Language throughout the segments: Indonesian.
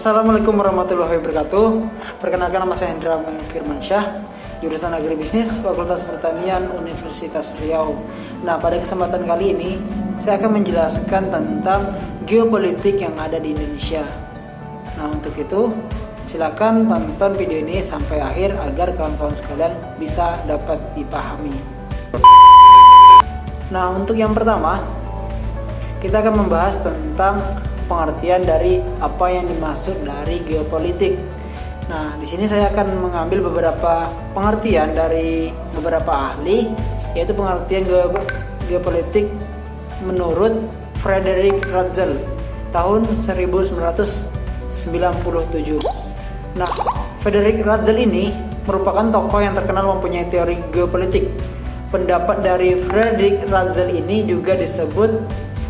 Assalamualaikum warahmatullahi wabarakatuh. Perkenalkan, nama saya Hendra Firmansyah, jurusan Agribisnis, Fakultas Pertanian, Universitas Riau. Nah, pada kesempatan kali ini saya akan menjelaskan tentang geopolitik yang ada di Indonesia. Nah, untuk itu silakan tonton video ini sampai akhir agar kawan-kawan sekalian bisa dapat dipahami. Nah, untuk yang pertama kita akan membahas tentang pengertian dari apa yang dimaksud dari geopolitik. Nah, di sini saya akan mengambil beberapa pengertian dari beberapa ahli, yaitu pengertian geopolitik menurut Frederick Ratzel tahun 1997. Nah, Frederick Ratzel ini merupakan tokoh yang terkenal mempunyai teori geopolitik. Pendapat dari Frederick Ratzel ini juga disebut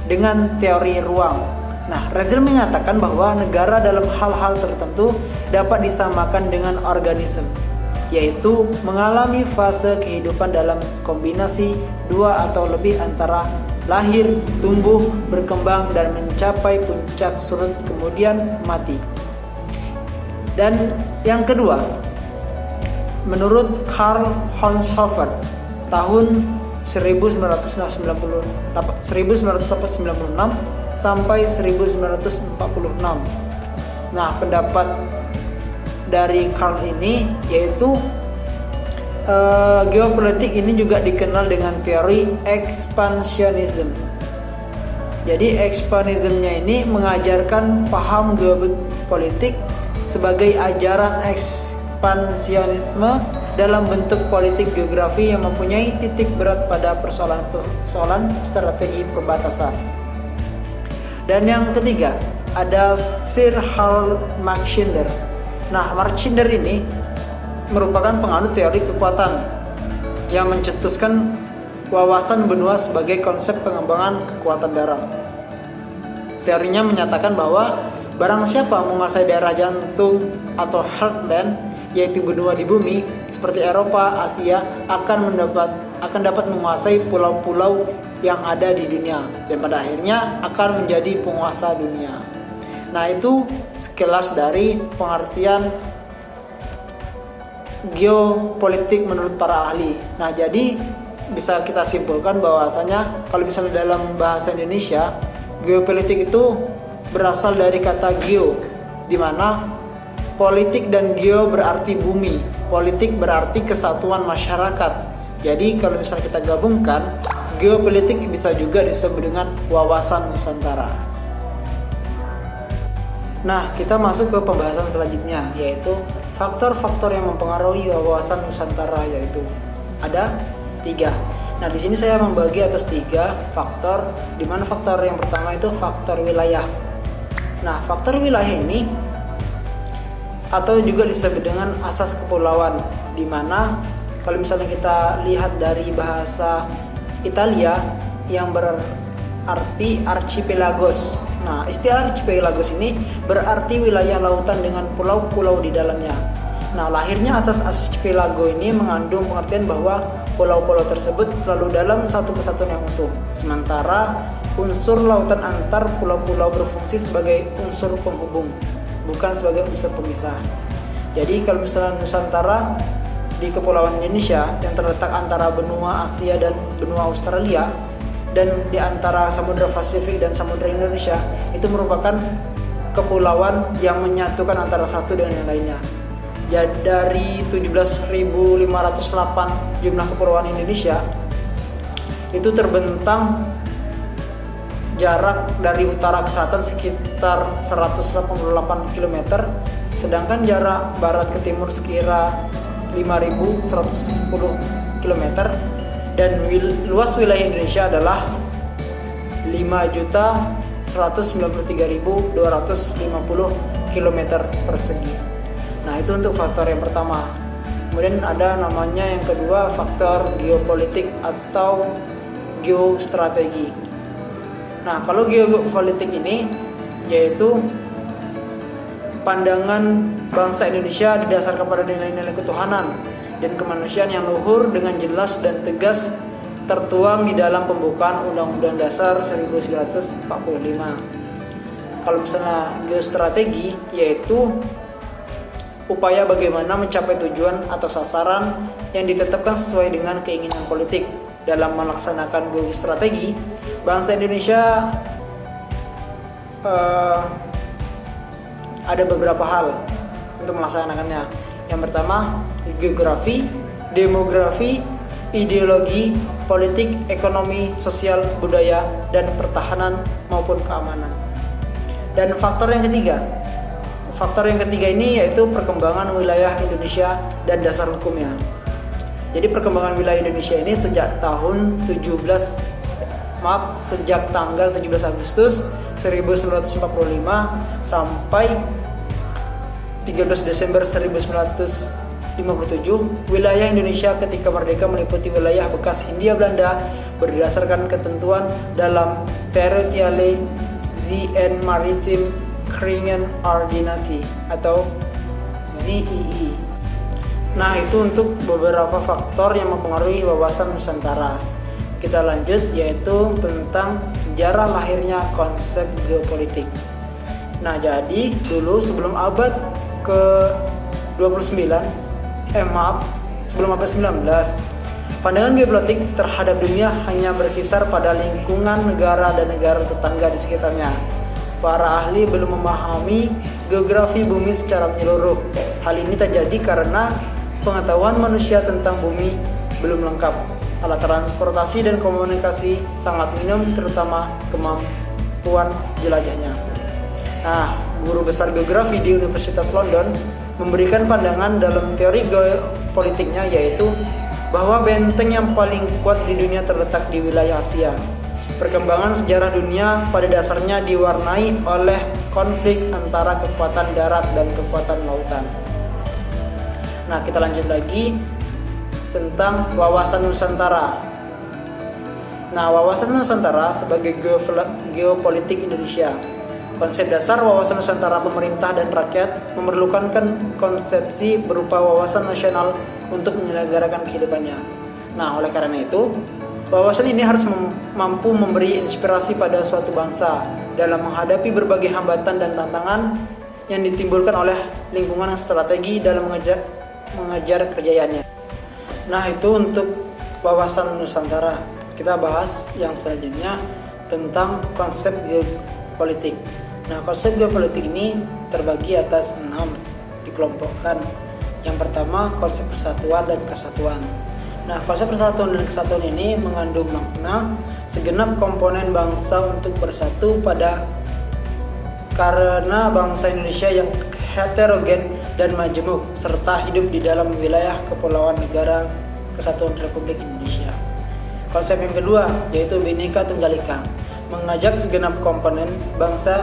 dengan teori ruang. Nah, Ratzel mengatakan bahwa negara dalam hal-hal tertentu dapat disamakan dengan organisme, yaitu mengalami fase kehidupan dalam kombinasi dua atau lebih antara lahir, tumbuh, berkembang, dan mencapai puncak surut kemudian mati. Dan yang kedua, menurut Karl Honshofer tahun 1996 sampai 1946. Nah, pendapat dari Karl ini yaitu geopolitik ini juga dikenal dengan teori expansionism. Jadi expansionismnya ini mengajarkan paham geopolitik sebagai ajaran ekspansionisme dalam bentuk politik geografi yang mempunyai titik berat pada persoalan strategi perbatasan. Dan yang ketiga ada Sir Harold Mackinder. Nah, Mackinder ini merupakan penganut teori kekuatan yang mencetuskan wawasan benua sebagai konsep pengembangan kekuatan darat. Teorinya menyatakan bahwa barang siapa menguasai daerah jantung atau heartland, yaitu benua di bumi seperti Eropa, Asia, akan dapat menguasai pulau-pulau yang ada di dunia dan pada akhirnya akan menjadi penguasa dunia. Nah, itu sekilas dari pengertian geopolitik menurut para ahli. Nah, jadi bisa kita simpulkan bahwasanya kalau misalnya dalam bahasa Indonesia, geopolitik itu berasal dari kata geo, di mana politik dan geo berarti bumi, politik berarti kesatuan masyarakat. Jadi kalau misalnya kita gabungkan, geopolitik bisa juga disebut dengan wawasan Nusantara. Nah, kita masuk ke pembahasan selanjutnya, yaitu faktor-faktor yang mempengaruhi wawasan Nusantara, yaitu ada 3. Nah, di sini saya membagi atas 3 faktor, di mana faktor yang pertama itu faktor wilayah. Nah, faktor wilayah ini atau juga disebut dengan asas kepulauan, di mana kalau misalnya kita lihat dari bahasa Italia yang berarti archipelagos. Nah, istilah archipelagos ini berarti wilayah lautan dengan pulau-pulau di dalamnya. Nah, lahirnya asas archipelago ini mengandung pengertian bahwa pulau-pulau tersebut selalu dalam satu kesatuan yang utuh. Sementara unsur lautan antar pulau-pulau berfungsi sebagai unsur penghubung, bukan sebagai unsur pemisah. Jadi kalau misalnya Nusantara di Kepulauan Indonesia yang terletak antara benua Asia dan benua Australia, dan di antara Samudra Pasifik dan Samudra Indonesia, itu merupakan kepulauan yang menyatukan antara satu dengan yang lainnya. Ya, dari 17.508 jumlah kepulauan Indonesia, itu terbentang jarak dari utara ke selatan sekitar 188 km, sedangkan jarak barat ke timur sekira 5.110 km, dan luas wilayah Indonesia adalah 5.193.250 km persegi. Nah, itu untuk faktor yang pertama. Kemudian ada namanya yang kedua, faktor geopolitik atau geostrategi. Nah, kalau geopolitik ini yaitu pandangan bangsa Indonesia didasarkan pada nilai-nilai ketuhanan dan kemanusiaan yang luhur dengan jelas dan tegas tertuang di dalam pembukaan Undang-Undang Dasar 1945. Kalau misalnya geostrategi, yaitu upaya bagaimana mencapai tujuan atau sasaran yang ditetapkan sesuai dengan keinginan politik. Dalam melaksanakan geostrategi, bangsa Indonesia ada beberapa hal untuk melaksanakannya. Yang pertama, geografi, demografi, ideologi, politik, ekonomi, sosial, budaya, dan pertahanan maupun keamanan. Dan faktor yang ketiga ini yaitu perkembangan wilayah Indonesia dan dasar hukumnya. Jadi perkembangan wilayah Indonesia ini sejak tanggal 17 Agustus 1945 sampai 13 Desember 1957, wilayah Indonesia ketika merdeka meliputi wilayah bekas Hindia Belanda berdasarkan ketentuan dalam Territoriale en Maritime Kringen Ordinati atau ZEE. Nah, itu untuk beberapa faktor yang mempengaruhi wawasan Nusantara. Kita lanjut, yaitu tentang sejarah lahirnya konsep geopolitik. Nah, jadi dulu sebelum abad ke-29, sebelum abad 19, pandangan geopolitik terhadap dunia hanya berkisar pada lingkungan negara dan negara tetangga di sekitarnya. Para ahli belum memahami geografi bumi secara menyeluruh. Hal ini terjadi karena pengetahuan manusia tentang bumi belum lengkap. Alat transportasi dan komunikasi sangat minim, terutama kemampuan jelajahnya. Nah, guru besar geografi di Universitas London memberikan pandangan dalam teori geopolitiknya, yaitu bahwa benteng yang paling kuat di dunia terletak di wilayah Asia. Perkembangan sejarah dunia pada dasarnya diwarnai oleh konflik antara kekuatan darat dan kekuatan lautan. Nah, kita lanjut lagi tentang wawasan Nusantara. Nah, wawasan Nusantara sebagai geopolitik Indonesia. Konsep dasar wawasan Nusantara pemerintah dan rakyat memerlukan konsepsi berupa wawasan nasional untuk menyelenggarakan kehidupannya. Nah, oleh karena itu, wawasan ini harus mampu memberi inspirasi pada suatu bangsa dalam menghadapi berbagai hambatan dan tantangan yang ditimbulkan oleh lingkungan strategi dalam mengejar kerjaannya. Nah, itu untuk wawasan Nusantara. Kita bahas yang selanjutnya tentang konsep geopolitik. Nah, konsep geopolitik ini terbagi atas 6, dikelompokkan. Yang pertama, konsep persatuan dan kesatuan. Nah, konsep persatuan dan kesatuan ini mengandung makna segenap komponen bangsa untuk bersatu karena bangsa Indonesia yang heterogen dan majemuk serta hidup di dalam wilayah kepulauan negara Kesatuan Republik Indonesia. Konsep yang kedua yaitu Bhinneka Tunggal Ika, mengajak segenap komponen bangsa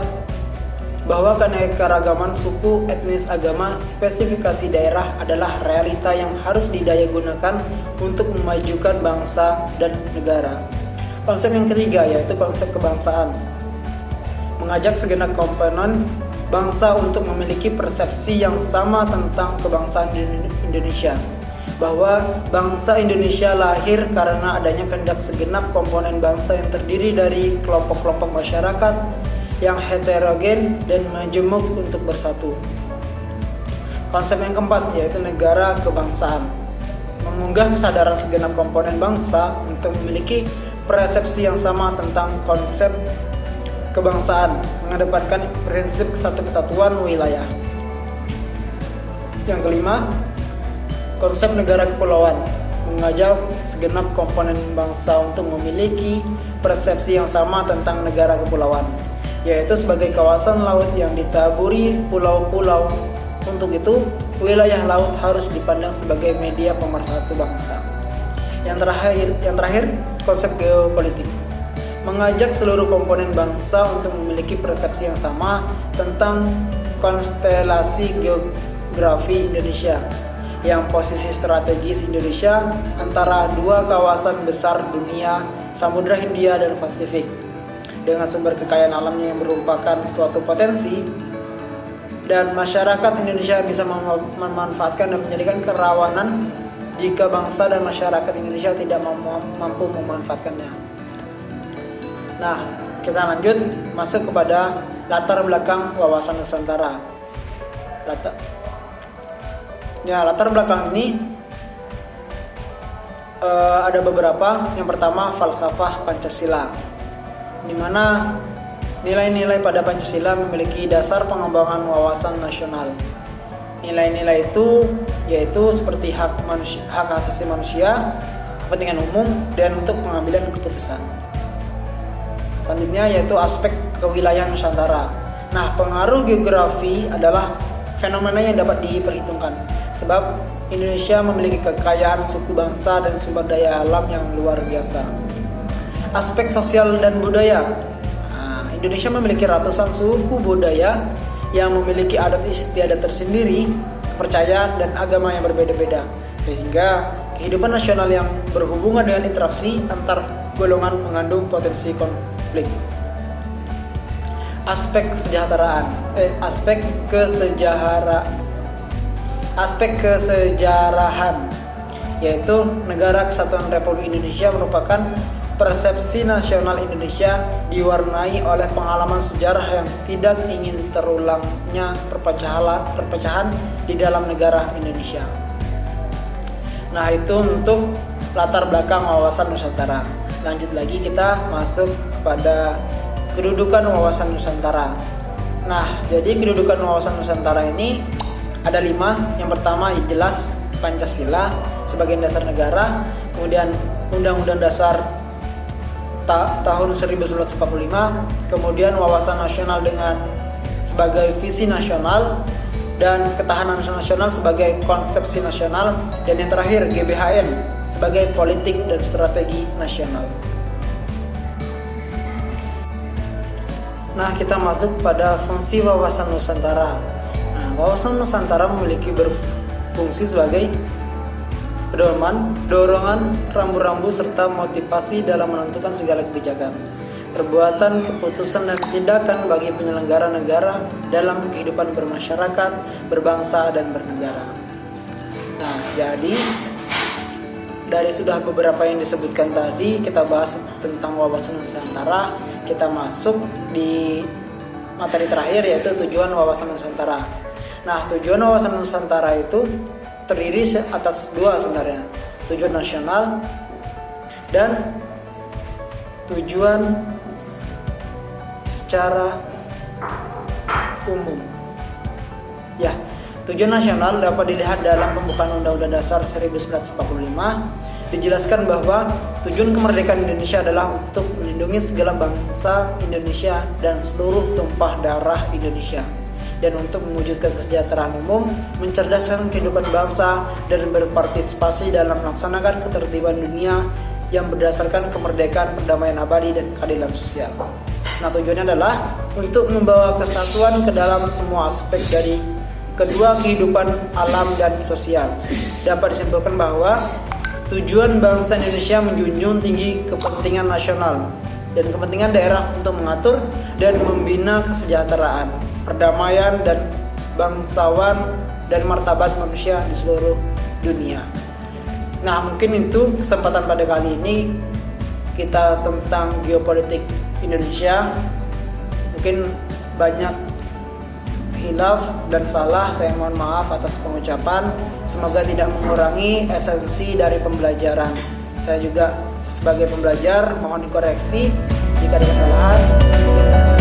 bahwa keanekaragaman suku, etnis, agama, spesifikasi daerah adalah realita yang harus didayagunakan untuk memajukan bangsa dan negara. Konsep yang ketiga yaitu konsep kebangsaan, mengajak segenap komponen bangsa untuk memiliki persepsi yang sama tentang kebangsaan Indonesia, bahwa bangsa Indonesia lahir karena adanya kehendak segenap komponen bangsa yang terdiri dari kelompok-kelompok masyarakat yang heterogen dan majemuk untuk bersatu. Konsep yang keempat yaitu negara kebangsaan, mengunggah kesadaran segenap komponen bangsa untuk memiliki persepsi yang sama tentang konsep kebangsaan, mengedepankan prinsip kesatuan wilayah. Yang kelima, konsep negara kepulauan, mengajak segenap komponen bangsa untuk memiliki persepsi yang sama tentang negara kepulauan, yaitu sebagai kawasan laut yang ditaburi pulau-pulau. Untuk itu, wilayah laut harus dipandang sebagai media pemersatu bangsa. Yang terakhir, konsep geopolitik, mengajak seluruh komponen bangsa untuk memiliki persepsi yang sama tentang konstelasi geografi Indonesia, yang posisi strategis Indonesia antara dua kawasan besar dunia, Samudra Hindia dan Pasifik, dengan sumber kekayaan alamnya yang merupakan suatu potensi, dan masyarakat Indonesia bisa memanfaatkan dan menjadikan kerawanan jika bangsa dan masyarakat Indonesia tidak mampu memanfaatkannya. Nah, kita lanjut masuk kepada latar belakang wawasan Nusantara. Latar belakang ini ada beberapa. Yang pertama, falsafah Pancasila, di mana nilai-nilai pada Pancasila memiliki dasar pengembangan wawasan nasional. Nilai-nilai itu yaitu seperti hak asasi manusia, kepentingan umum, dan untuk pengambilan keputusan. Selanjutnya yaitu aspek kewilayahan Nusantara. Nah, pengaruh geografi adalah fenomena yang dapat diperhitungkan, sebab Indonesia memiliki kekayaan suku bangsa dan sumber daya alam yang luar biasa. Aspek sosial dan budaya. Indonesia memiliki ratusan suku budaya yang memiliki adat istiadat tersendiri, kepercayaan dan agama yang berbeda-beda, sehingga kehidupan nasional yang berhubungan dengan interaksi antar golongan mengandung potensi konflik. Aspek kesejarahan, yaitu Negara Kesatuan Republik Indonesia merupakan persepsi nasional Indonesia diwarnai oleh pengalaman sejarah yang tidak ingin terulangnya perpecahan di dalam negara Indonesia. Nah, itu untuk latar belakang wawasan Nusantara. Lanjut lagi, kita masuk kepada kedudukan wawasan Nusantara. Nah, jadi kedudukan wawasan Nusantara ini ada 5. Yang pertama jelas Pancasila sebagai dasar negara, kemudian Undang-Undang Dasar tahun 1945, kemudian wawasan nasional dengan sebagai visi nasional, dan ketahanan nasional sebagai konsepsi nasional, dan yang terakhir GBHN sebagai politik dan strategi nasional. Nah, kita masuk pada fungsi wawasan Nusantara. Nah, wawasan Nusantara memiliki berfungsi sebagai dorongan rambu-rambu serta motivasi dalam menentukan segala kebijakan, perbuatan, keputusan, dan tindakan bagi penyelenggara negara dalam kehidupan bermasyarakat, berbangsa, dan bernegara. Nah, jadi dari sudah beberapa yang disebutkan tadi, kita bahas tentang wawasan Nusantara. Kita masuk di materi terakhir, yaitu tujuan wawasan Nusantara. Nah, tujuan wawasan Nusantara itu terdiri atas 2 sebenarnya, tujuan nasional dan tujuan secara umum. Ya, tujuan nasional dapat dilihat dalam pembukaan Undang-Undang Dasar 1945. Dijelaskan bahwa tujuan kemerdekaan Indonesia adalah untuk melindungi segala bangsa Indonesia dan seluruh tumpah darah Indonesia, dan untuk mewujudkan kesejahteraan umum, mencerdaskan kehidupan bangsa, dan berpartisipasi dalam melaksanakan ketertiban dunia yang berdasarkan kemerdekaan, perdamaian abadi, dan keadilan sosial. Nah, tujuannya adalah untuk membawa kesatuan ke dalam semua aspek dari kedua kehidupan alam dan sosial. Dapat disimpulkan bahwa tujuan bangsa Indonesia menjunjung tinggi kepentingan nasional dan kepentingan daerah untuk mengatur dan membina kesejahteraan, perdamaian, dan bangsawan dan martabat manusia di seluruh dunia. Nah, mungkin itu kesempatan pada kali ini kita tentang geopolitik Indonesia. Mungkin banyak hilaf dan salah, saya mohon maaf atas pengucapan. Semoga tidak mengurangi esensi dari pembelajaran. Saya juga sebagai pembelajar mohon dikoreksi jika ada kesalahan.